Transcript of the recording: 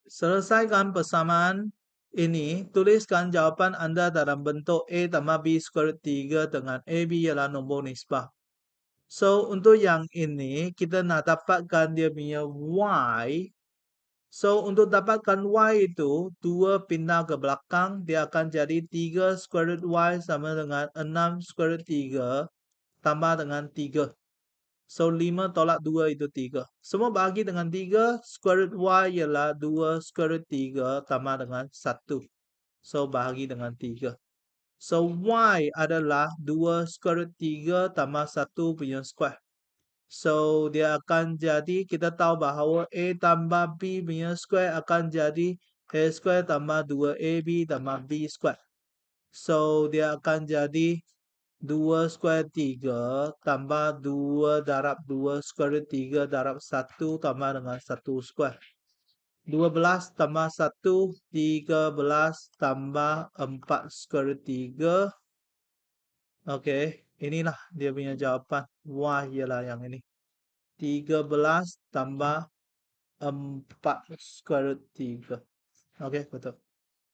selesaikan persamaan ini, tuliskan jawapan anda dalam bentuk A tambah B square root 3 dengan AB ialah nombor nisbah. So, untuk yang ini, kita nak dapatkan dia punya Y. So, untuk dapatkan Y itu, 2 pindah ke belakang, dia akan jadi 3 square root Y sama dengan 6 square root 3 tambah dengan 3. So, 5 tolak 2 itu 3. Semua bahagi dengan 3, square root Y ialah 2 square root 3 tambah dengan 1. So, bahagi dengan 3. So, Y adalah 2 square root 3 tambah 1 punya square. So, dia akan jadi, kita tahu bahawa A tambah B punya square akan jadi A square tambah 2AB tambah B square. So, dia akan jadi 2 square 3 tambah 2 darab 2 square root 3 darab 1 tambah dengan 1 square. 12 tambah 1, 13 tambah 4 square root 3. Okey, inilah dia punya jawapan. Y ialah yang ini. 13 tambah 4 square root 3. Okey, betul.